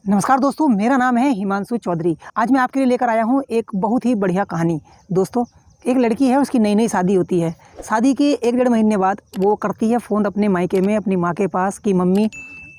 नमस्कार दोस्तों, मेरा नाम है हिमांशु चौधरी। आज मैं आपके लिए लेकर आया हूँ एक बहुत ही बढ़िया कहानी। दोस्तों, एक लड़की है, उसकी नई नई शादी होती है। शादी के 1 डेढ़ महीने बाद वो करती है फ़ोन अपने मायके में अपनी माँ के पास कि मम्मी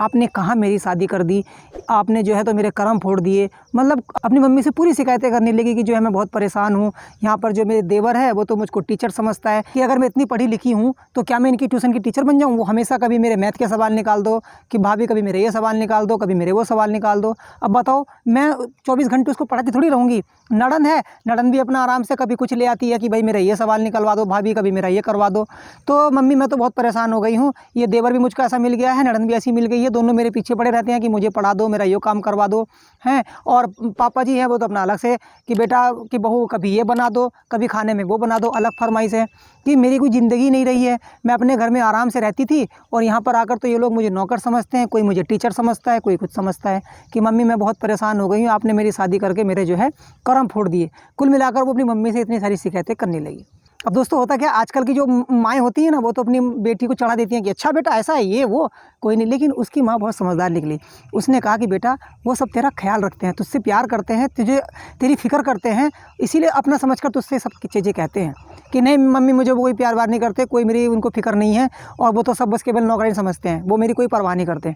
आपने कहाँ मेरी शादी कर दी, आपने जो है तो मेरे करम फोड़ दिए। मतलब अपनी मम्मी से पूरी शिकायतें करने लगी कि जो है मैं बहुत परेशान हूँ। यहाँ पर जो मेरे देवर है वो तो मुझको टीचर समझता है कि अगर मैं इतनी पढ़ी लिखी हूँ तो क्या मैं इनकी ट्यूशन की टीचर बन जाऊँ। वो हमेशा कभी मेरे मैथ के सवाल निकाल दो कि भाभी कभी मेरे ये सवाल निकाल दो, कभी मेरे वो सवाल निकाल दो। अब बताओ, मैं 24 घंटे उसको पढ़ाती थोड़ी रहूँगी। नड़न है, नड़न भी अपना आराम से कभी कुछ ले आती है कि भाई मेरा ये सवाल निकलवा दो, भाभी कभी मेरा ये करवा दो। तो मम्मी मैं तो बहुत परेशान हो गई हूँ, ये देवर भी मुझको ऐसा मिल गया है, नड़न भी ऐसी मिल गई है, दोनों मेरे पीछे पड़े रहते हैं कि मुझे पढ़ा दो, मेरा ये काम करवा दो हैं। और पापा जी हैं वो तो अपना अलग से कि बेटा कि बहू कभी ये बना दो, कभी खाने में वो बना दो, अलग फरमाइश है कि मेरी कोई ज़िंदगी नहीं रही है। मैं अपने घर में आराम से रहती थी और यहाँ पर आकर तो ये लोग मुझे नौकर समझते हैं, कोई मुझे टीचर समझता है, कोई कुछ समझता है। कि मम्मी मैं बहुत परेशान हो गई हूँ, आपने मेरी शादी करके मेरे जो है करम फोड़ दिए। कुल मिलाकर वो अपनी मम्मी से इतनी सारी शिकायतें करने लगी। अब दोस्तों होता क्या, आजकल की जो माएँ होती हैं ना, वो तो अपनी बेटी को चढ़ा देती हैं कि अच्छा बेटा ऐसा है ये वो कोई नहीं। लेकिन उसकी माँ बहुत समझदार निकली। उसने कहा कि बेटा वो सब तेरा ख्याल रखते हैं, तुझसे प्यार करते हैं, तुझे तेरी फ़िक्र करते हैं, इसीलिए अपना समझकर तुझसे सब चीज़ें कहते हैं कि नहीं मम्मी मुझे वो कोई प्यार वार नहीं करते, कोई मेरी उनको फ़िक्र नहीं है और वो तो सब बस केवल नौकरी समझते हैं, वो मेरी कोई परवाह नहीं करते।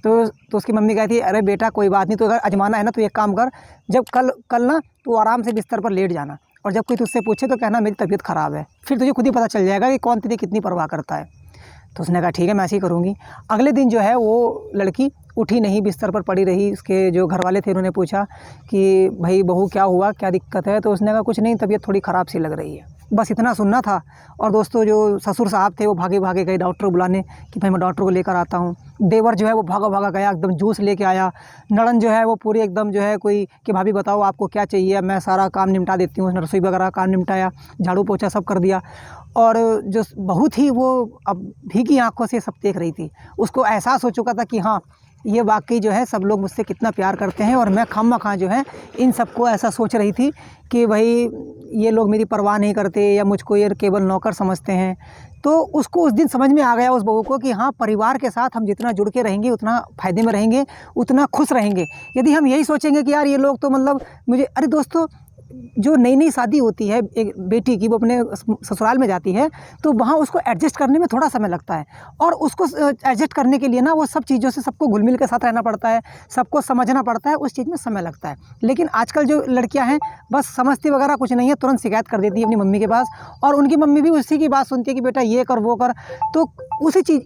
तो उसकी मम्मी कहती है अरे बेटा कोई बात नहीं, तो अगर आजमाना है ना तो एक काम कर, जब कल ना तो आराम से बिस्तर पर लेट जाना और जब कोई तुझसे पूछे तो कहना मेरी तबीयत ख़राब है, फिर तुझे खुद ही पता चल जाएगा कि कौन तेरी कितनी परवाह करता है। तो उसने कहा ठीक है मैं ऐसे ही करूँगी। अगले दिन जो है वो लड़की उठी नहीं, बिस्तर पर पड़ी रही। उसके जो घर वाले थे उन्होंने पूछा कि भाई बहू क्या हुआ, क्या दिक्कत है। तो उसने कहा कुछ नहीं, तबीयत थोड़ी ख़राब सी लग रही है। बस इतना सुनना था। और दोस्तों जो ससुर साहब थे वो भागे भागे गए डॉक्टर बुलाने कि भाई मैं डॉक्टर को लेकर आता हूँ। देवर जो है वो भागा भागा गया, एकदम जूस लेके आया। नड़न जो है वो पूरी एकदम जो है कोई कि भाभी बताओ आपको क्या चाहिए, मैं सारा काम निपटा देती हूँ। उसने रसोई वगैरह काम निपटाया, झाड़ू पोछा सब कर दिया। और जो बहू थी वो अब भीगी आंखों से सब देख रही थी। उसको एहसास हो चुका था कि हाँ ये वाकई जो है सब लोग मुझसे कितना प्यार करते हैं और मैं खामख़ा जो है इन सबको ऐसा सोच रही थी कि भाई ये लोग मेरी परवाह नहीं करते या मुझको ये केवल नौकर समझते हैं। तो उसको उस दिन समझ में आ गया उस बहू को कि हाँ परिवार के साथ हम जितना जुड़ के रहेंगे उतना फ़ायदे में रहेंगे, उतना खुश रहेंगे। यदि हम यही सोचेंगे कि यार ये लोग तो मतलब मुझे, अरे दोस्तों जो नई नई शादी होती है एक बेटी की, वो अपने ससुराल में जाती है तो वहाँ उसको एडजस्ट करने में थोड़ा समय लगता है और उसको एडजस्ट करने के लिए ना वो सब चीज़ों से सबको घुल मिल के साथ रहना पड़ता है, सबको समझना पड़ता है, उस चीज़ में समय लगता है। लेकिन आजकल जो लड़कियां हैं बस समझती वगैरह कुछ नहीं है, तुरंत शिकायत कर देती है अपनी मम्मी के पास और उनकी मम्मी भी उसी की बात सुनती है कि बेटा ये कर वो कर। तो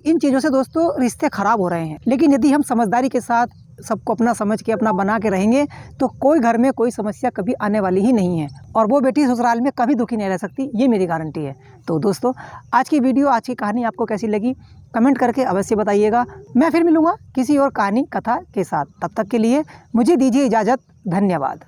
इन चीज़ों से दोस्तों रिश्ते ख़राब हो रहे हैं। लेकिन यदि हम समझदारी के साथ सबको अपना समझ के अपना बना के रहेंगे तो कोई घर में कोई समस्या कभी आने वाली ही नहीं है और वो बेटी ससुराल में कभी दुखी नहीं रह सकती, ये मेरी गारंटी है। तो दोस्तों आज की वीडियो, आज की कहानी आपको कैसी लगी कमेंट करके अवश्य बताइएगा। मैं फिर मिलूँगा किसी और कहानी कथा के साथ। तब तक के लिए मुझे दीजिए इजाज़त। धन्यवाद।